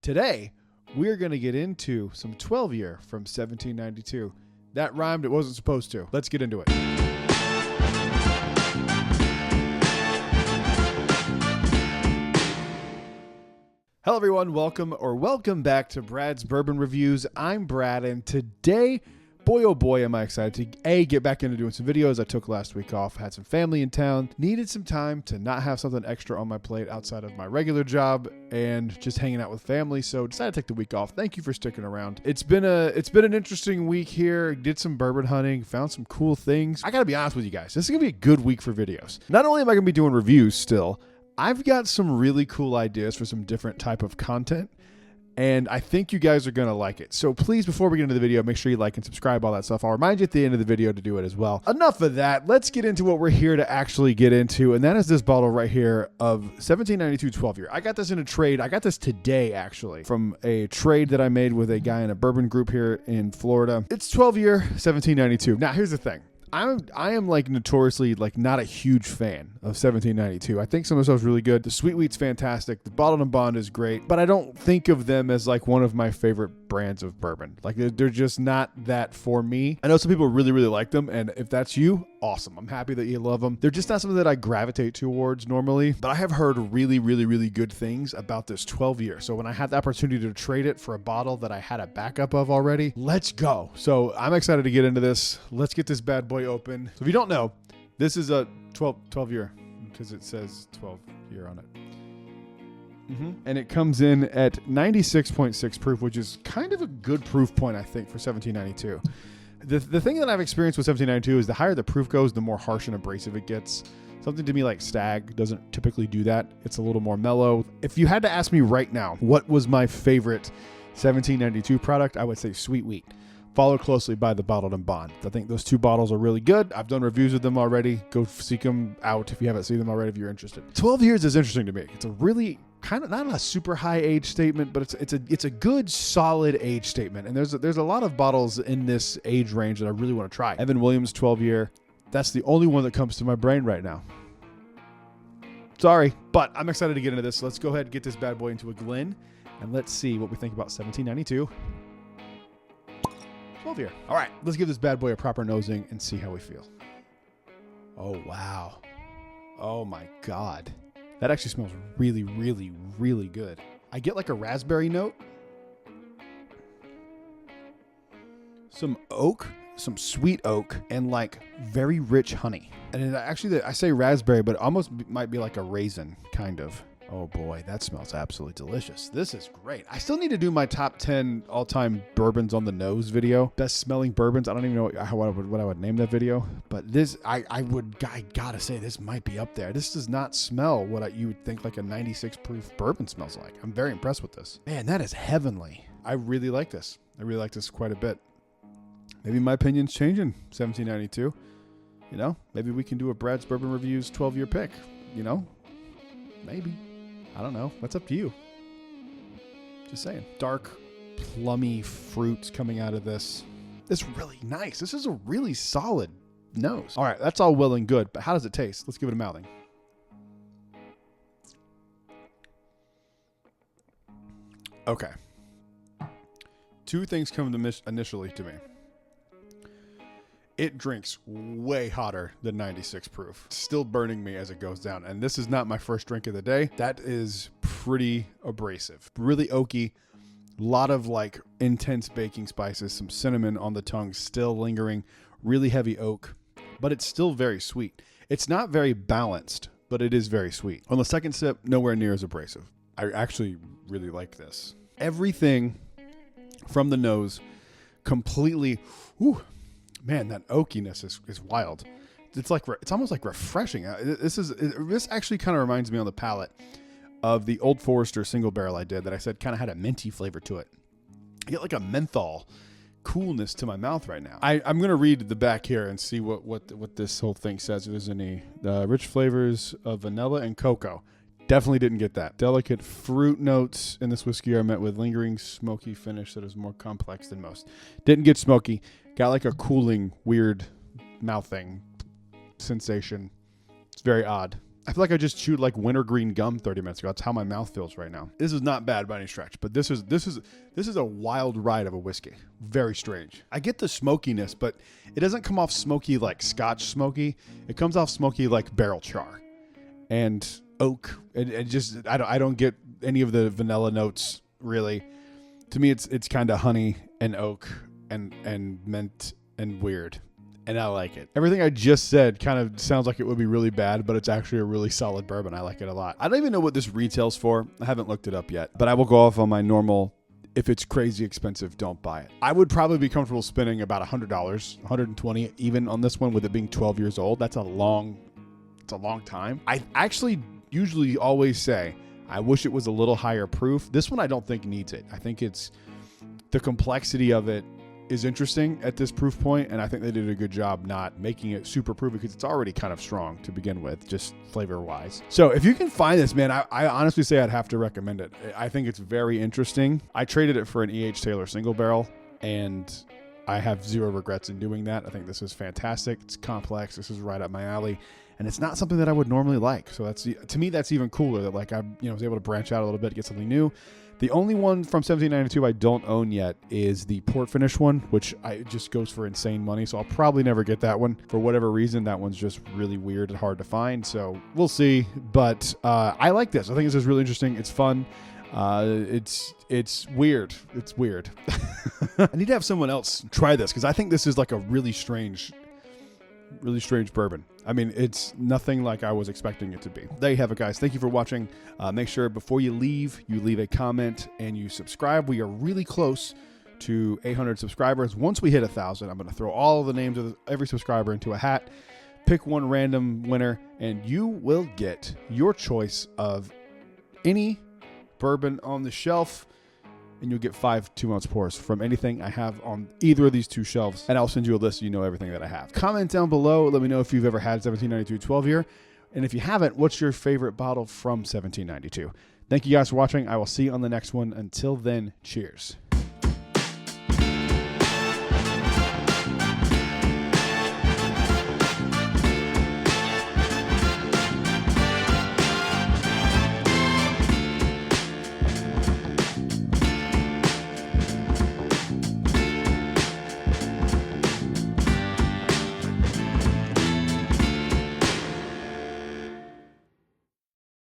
Today, we're going to get into some 12-year from 1792. That rhymed, it wasn't supposed to. Let's get into it. Hello everyone, welcome back to Brad's Bourbon Reviews. I'm Brad, and today, boy oh boy am I excited to get back into doing some videos. I took last week off, had some family in town, needed some time to not have something extra on my plate outside of my regular job and just hanging out with family, so decided to take the week off. Thank you for sticking around. It's been an interesting week here. Did some bourbon hunting, found some cool things. I gotta be honest with you guys, this is gonna be a good week for videos. Not only am I gonna be doing reviews still, I've got some really cool ideas for some different type of content, and I think you guys are going to like it. So please, before we get into the video, make sure you like and subscribe, all that stuff. I'll remind you at the end of the video to do it as well. Enough of that. Let's get into what we're here to actually get into, and that is this bottle right here of 1792 12-year. I got this in a trade. I got this today, actually, from a trade that I made with a guy in a bourbon group here in Florida. It's 12-year 1792. Now, here's the thing. I am like notoriously like not a huge fan of 1792. I think some of the stuff's really good. The sweet wheat's fantastic. The bottled and bond is great, but I don't think of them as like one of my favorite brands of bourbon. Like they're just not that for me. I know some people really, really like them, and if that's you, awesome. I'm happy that you love them. They're just not something that I gravitate towards normally, but I have heard really, really, really good things about this 12-year. So when I had the opportunity to trade it for a bottle that I had a backup of already, let's go. So I'm excited to get into this. Let's get this bad boy open. So if you don't know, this is a 12-year because it says 12-year on it. And it comes in at 96.6 proof, which is kind of a good proof point, I think, for 1792. The thing that I've experienced with 1792 is the higher the proof goes, the more harsh and abrasive it gets. Something to me like Stag doesn't typically do that. It's a little more mellow. If you had to ask me right now, what was my favorite 1792 product, I would say Sweet Wheat, followed closely by the Bottled and Bond. I think those two bottles are really good. I've done reviews of them already. Go seek them out if you haven't seen them already if you're interested. 12 years is interesting to me. It's a really kind of not a super high age statement, but it's a good solid age statement. And there's a lot of bottles in this age range that I really want to try. Evan Williams 12-year. That's the only one that comes to my brain right now. Sorry, but I'm excited to get into this. Let's go ahead and get this bad boy into a Glen, and let's see what we think about 1792 12-year. All right, let's give this bad boy a proper nosing and see how we feel. Oh, wow. Oh, my God. That actually smells really, really, really good. I get like a raspberry note. Some oak, some sweet oak, and like very rich honey. And actually, I say raspberry, but it almost might be like a raisin, kind of. Oh boy, that smells absolutely delicious. This is great. I still need to do my top 10 all-time bourbons on the nose video. Best smelling bourbons. I don't even know what I would name that video. But this, I gotta say, this might be up there. This does not smell what you would think like a 96 proof bourbon smells like. I'm very impressed with this. Man, that is heavenly. I really like this. I really like this quite a bit. Maybe my opinion's changing, 1792. You know, maybe we can do a Brad's Bourbon Reviews 12-year pick. You know, maybe. I don't know. That's up to you. Just saying. Dark, plummy fruits coming out of this. It's really nice. This is a really solid nose. All right, that's all well and good, but how does it taste? Let's give it a mouthing. Okay. Two things come initially to me. It drinks way hotter than 96 proof. Still burning me as it goes down. And this is not my first drink of the day. That is pretty abrasive. Really oaky. A lot of like intense baking spices. Some cinnamon on the tongue still lingering. Really heavy oak. But it's still very sweet. It's not very balanced, but it is very sweet. On the second sip, nowhere near as abrasive. I actually really like this. Everything from the nose completely... Whew, man, that oakiness is wild. It's almost like refreshing. This actually kind of reminds me on the palate of the Old Forester single barrel I did that I said kind of had a minty flavor to it. I get like a menthol coolness to my mouth right now. I'm going to read the back here and see what this whole thing says. If there's any rich flavors of vanilla and cocoa. Definitely didn't get that. Delicate fruit notes in this whiskey are met with lingering smoky finish that is more complex than most. Didn't get smoky. Got like a cooling, weird mouthing sensation. It's very odd. I feel like I just chewed like wintergreen gum 30 minutes ago. That's how my mouth feels right now. This is not bad by any stretch, but this is a wild ride of a whiskey. Very strange. I get the smokiness, but it doesn't come off smoky like Scotch smoky. It comes off smoky like barrel char and oak. And just I don't get any of the vanilla notes really. To me, it's kind of honey and oak and mint and weird. And I like it. Everything I just said kind of sounds like it would be really bad, but it's actually a really solid bourbon. I like it a lot. I don't even know what this retails for. I haven't looked it up yet, but I will go off on my normal, if it's crazy expensive, don't buy it. I would probably be comfortable spending about $100, $120 even on this one with it being 12 years old. It's a long time. I actually usually always say, I wish it was a little higher proof. This one I don't think needs it. I think it's the complexity of it is interesting at this proof point, and I think they did a good job not making it super proof because it's already kind of strong to begin with, just flavor wise. So if you can find this, man, I honestly say I'd have to recommend it. I think it's very interesting. I traded it for an E.H. Taylor single barrel, and I have zero regrets in doing that. I think this is fantastic. It's complex. This is right up my alley, and it's not something that I would normally like. So that's, to me, that's even cooler that like I was able to branch out a little bit, get something new. The only one from 1792 I don't own yet is the port finish one, which it just goes for insane money. So I'll probably never get that one for whatever reason. That one's just really weird and hard to find. So we'll see. But I like this. I think this is really interesting. It's fun. It's weird. It's weird. I need to have someone else try this because I think this is like a really strange bourbon. I mean, it's nothing like I was expecting it to be. There you have it, guys. Thank you for watching. Make sure before you leave a comment and you subscribe. We are really close to 800 subscribers. Once we hit 1,000, I'm going to throw all the names of every subscriber into a hat, pick one random winner, and you will get your choice of any bourbon on the shelf. And you'll get 5 2-ounce pours from anything I have on either of these two shelves. And I'll send you a list so you know everything that I have. Comment down below. Let me know if you've ever had 1792 12 year. And if you haven't, what's your favorite bottle from 1792? Thank you guys for watching. I will see you on the next one. Until then, cheers.